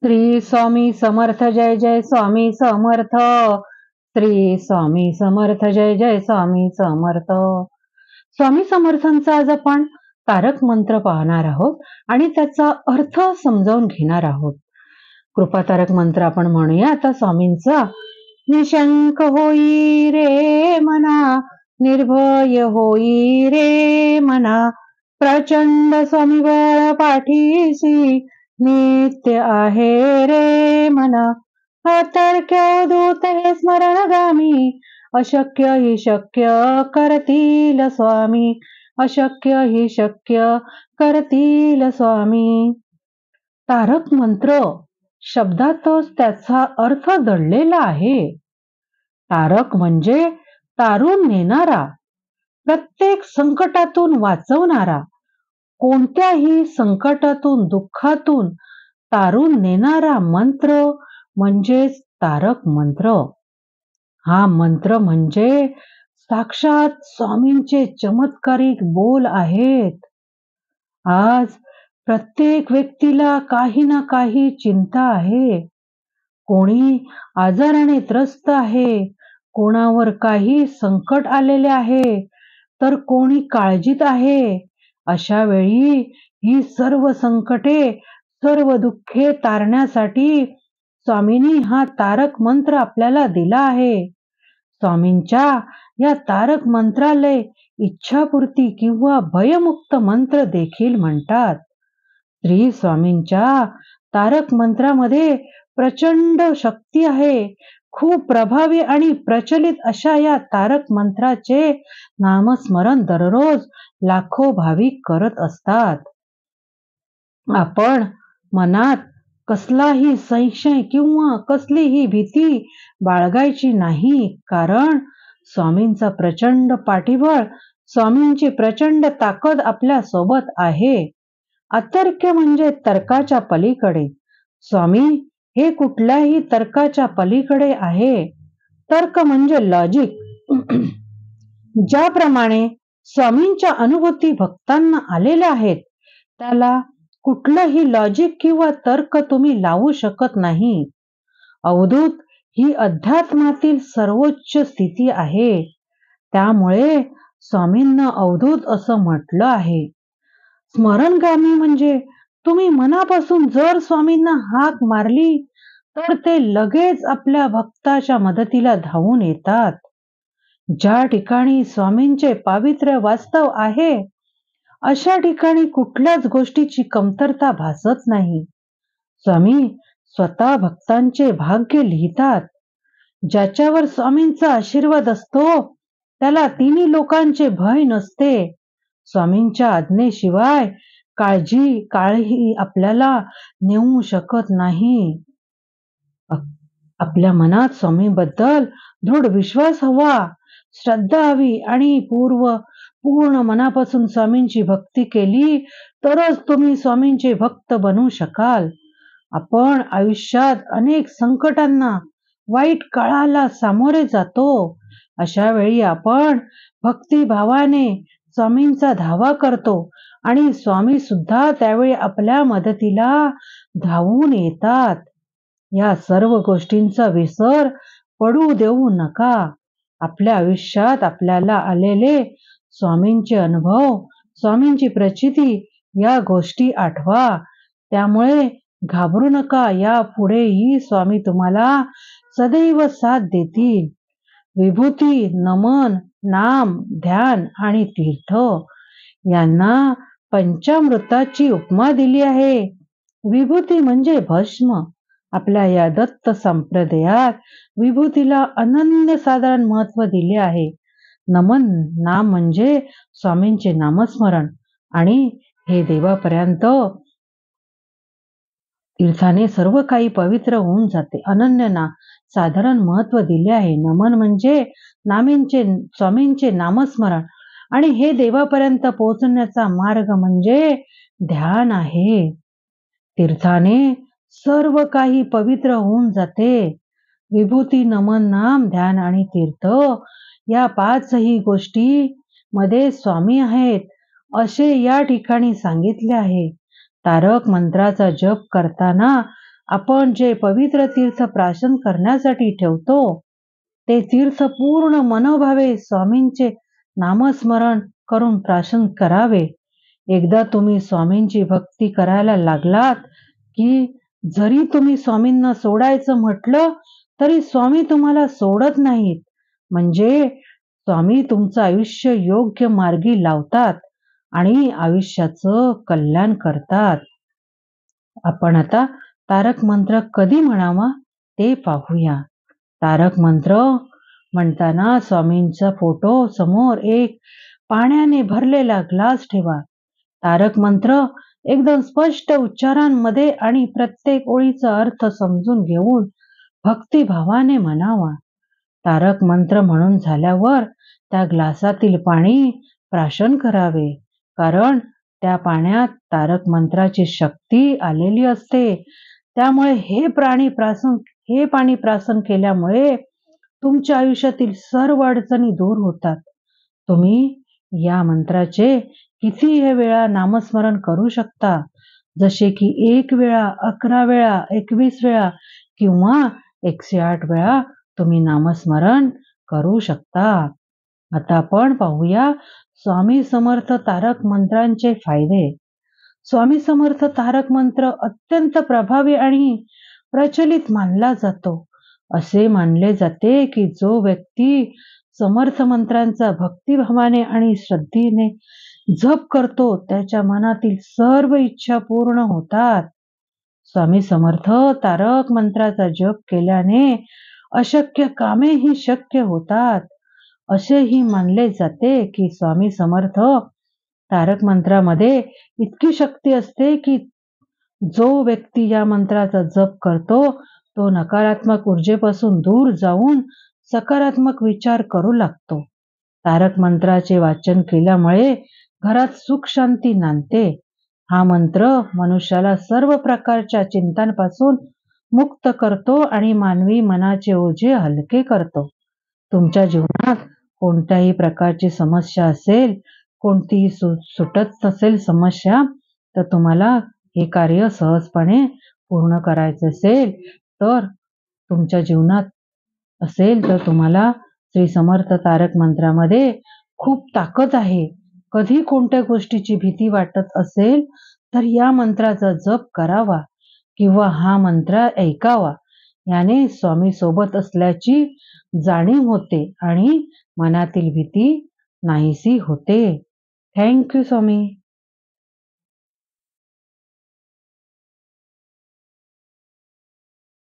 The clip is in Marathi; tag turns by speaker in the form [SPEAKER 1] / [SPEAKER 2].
[SPEAKER 1] श्री स्वामी समर्थ जय जय स्वामी समर्थ. श्री स्वामी समर्थ जय जय स्वामी समर्थ. स्वामी समर्थांचा आज आपण तारक मंत्र पाहणार आहोत आणि त्याचा अर्थ समजावून घेणार आहोत. कृपा तारक मंत्र आपण म्हणूया आता स्वामींचा. निशंक होई रे मना, निर्भय होई रे मना, प्रचंड स्वामी बळ पाठीसी, नित्य आहे रे मना. अतर्क्य दूत हे स्मरणगामी, अशक्य ही शक्य करतील स्वामी, अशक्य ही शक्य करतील स्वामी. तारक मंत्र शब्दातच त्याचा अर्थ दडलेला आहे. तारक म्हणजे तारून नेणारा, प्रत्येक संकटातून वाचवणारा, कोणत्याही संकटातून दुःखातून तारून नेणारा मंत्र म्हणजेच तारक मंत्र. हा मंत्र म्हणजे साक्षात स्वामींचे चमत्कारिक बोल आहेत. आज प्रत्येक व्यक्तीला काही ना काही चिंता आहे. कोणी आजाराने त्रस्त आहे, कोणावर काही संकट आलेले आहे, तर कोणी काळजीत आहे. अशा वेळी ही सर्व संकटे, सर्व दुःखे तारण्यासाठी स्वामींनी हा तारक मंत्र आपल्याला दिला आहे. स्वामींच्या या तारक मंत्राला इच्छापूर्ती किंवा भयमुक्त मंत्र देखील म्हणतात. श्री स्वामींच्या तारक मंत्रामध्ये प्रचंड शक्ती आहे. खूप प्रभावी आणि प्रचलित अशा या तारक मंत्राचे नामस्मरण दररोज लाखो भाविक करत असतात. आपण मनात कसलाही संशय किंवा कसलीही भीती बाळगायची नाही, कारण स्वामींचा प्रचंड पाठीबळ, स्वामींची प्रचंड ताकद आपल्या सोबत आहे. अतर्क्य म्हणजे तर्काच्या पलीकडे. स्वामी हे कुठल्याही तर्काच्या पलीकडे आहे. तर्क म्हणजे लॉजिक. ज्याप्रमाणे स्वामींच्या अनुभूती भक्तांना आलेल्या आहेत, त्याला कुठलंही लॉजिक किंवा तर्क तुम्ही लावू शकत नाही. अवधूत ही अध्यात्मातील सर्वोच्च स्थिती आहे. त्यामुळे स्वामींना अवधूत असं म्हटलं आहे. स्मरणगामी म्हणजे तुम्ही मनापासून जर स्वामींना हाक मारली तर ते लगेच आपल्या भक्ताच्या मदतीला धावून येतात. ज्या ठिकाणी स्वामींचे पावित्र्य वास्तव आहे, अशा ठिकाणी कुठल्याच गोष्टीची कमतरता भासत नाही. स्वामी स्वतः भक्तांचे भाग्य लिहितात. ज्याच्यावर स्वामींचा आशीर्वाद असतो त्याला तिन्ही लोकांचे भय नसते. स्वामींच्या आज्ञेशिवाय काळही आपल्याला नेऊ शकत नाही. आपल्या मनात स्वामींबद्दल दृढ विश्वास हवा, श्रद्धा हवी आणि पूर्ण मनापासून स्वामींची भक्ती केली तरच तुम्ही स्वामींचे भक्त बनू शकाल. आपण आयुष्यात अनेक संकटांना, वाईट काळाला सामोरे जातो. अशा वेळी आपण भक्तिभावाने स्वामींचा धावा करतो आणि स्वामी सुद्धा त्यावेळी आपल्या मदतीला धावून येतात. या सर्व गोष्टींचा विसर पडू देऊ नका. आपल्या आयुष्यात आपल्याला आलेले स्वामींचे अनुभव, स्वामींची प्रचिती या गोष्टी आठवा. त्यामुळे घाबरू नका. यापुढेही स्वामी तुम्हाला सदैव साथ देतील. विभूती, नमन, नाम, ध्यान आणि तीर्थ यांना पंचामृताची उपमा दिली आहे. विभूती म्हणजे भस्म. आपल्या या दत्त संप्रदायात विभूतीला अनन्यसाधारण महत्व दिले आहे. नमन, नाम म्हणजे स्वामींचे नामस्मरण आणि हे देवापर्यंत तीर्थाने सर्व काही पवित्र होऊन जाते. अनन्य साधारण महत्व दिले आहे. नमन म्हणजे स्वामींचे नामस्मरण आणि हे देवापर्यंत पोहोचण्याचा मार्ग म्हणजे ध्यान आहे. तीर्थाने सर्व काही पवित्र होऊन जाते. विभूती, नमन, नाम, ध्यान आणि तीर्थ या पाचही गोष्टी मध्ये स्वामी आहेत असे या ठिकाणी सांगितले आहे. तारक मंत्राचा जप करताना आपण जे पवित्र तीर्थ प्राशन करण्यासाठी ठेवतो, ते तीर्थ पूर्ण मनोभावे स्वामींचे नामस्मरण करून प्राशन करावे. एकदा तुम्ही स्वामींची भक्ती करायला लागलात, की जरी तुम्ही स्वामींना सोडायचं म्हटलं, तरी स्वामी तुम्हाला सोडत नाहीत. म्हणजे स्वामी तुमचं आयुष्य योग्य मार्गी लावतात आणि आयुष्याचं कल्याण करतात. आपण आता तारक मंत्र कधी म्हणावा ते पाहूया. तारक मंत्र म्हणताना स्वामींचा फोटो समोर एक पाण्याने भरलेला ग्लास ठेवा. तारक मंत्र एकदम स्पष्ट उच्चारांमध्ये आणि प्रत्येक ओळीचा अर्थ समजून घेऊन भक्तिभावाने म्हणावा. तारक मंत्र म्हणून झाल्यावर त्या ग्लासातील पाणी प्राशन करावे, कारण त्या पाण्यात तारक मंत्राची शक्ती आलेली असते. त्यामुळे हे पाणी प्राशन केल्यामुळे तुमच्या आयुष्यातील सर्व अडचणी दूर होतात. तुम्ही या मंत्राचे कितीही वेळा नामस्मरण करू शकता, जसे की 1 वेळा, 11 वेळा, 21 वेळा किंवा 108 वेळा तुम्ही नामस्मरण करू शकता. आता आपण पाहूया स्वामी समर्थ तारक मंत्रांचे फायदे. स्वामी समर्थ तारक मंत्र अत्यंत प्रभावी आणि प्रचलित मानला जातो. असे मानले जाते की जो व्यक्ती समर्थ मंत्रांचा भक्तिभावाने आणि श्रद्धेने जप करतो, त्याच्या मनातील सर्व इच्छा पूर्ण होतात. स्वामी समर्थ तारक मंत्राचा जप केल्याने अशक्य कामेही शक्य होतात. असेही मानले जाते की स्वामी समर्थ तारक मंत्रामध्ये इतकी शक्ती असते की जो व्यक्ती या मंत्राचा जप करतो, तो नकारात्मक ऊर्जेपासून दूर जाऊन सकारात्मक विचार करू लागतो. तारक मंत्राचे वाचन केल्यामुळे घरात सुख शांती नांदते. हा मंत्र मनुष्याला सर्व प्रकारच्या चिंतांपासून मुक्त करतो आणि मानवी मनाचे ओझे हलके करतो. तुमच्या जीवनात कोणत्याही प्रकारची समस्या असेल, कोणतीही सुटत नसेल समस्या, तर तुम्हाला हे कार्य सहजपणे पूर्ण करायचे असेल, तर तुमच्या जीवनात असेल तर तुम्हाला श्री समर्थ तारक मंत्रामध्ये खूप ताकद आहे. कधी कोणत्या गोष्टीची भीती वाटत असेल, तर या मंत्राचा जप करावा किंवा हा मंत्र ऐकावा. याने स्वामी सोबत असल्याची जाणीव होते आणि मनातील भीती नाहीशी होते. Thank you Swami.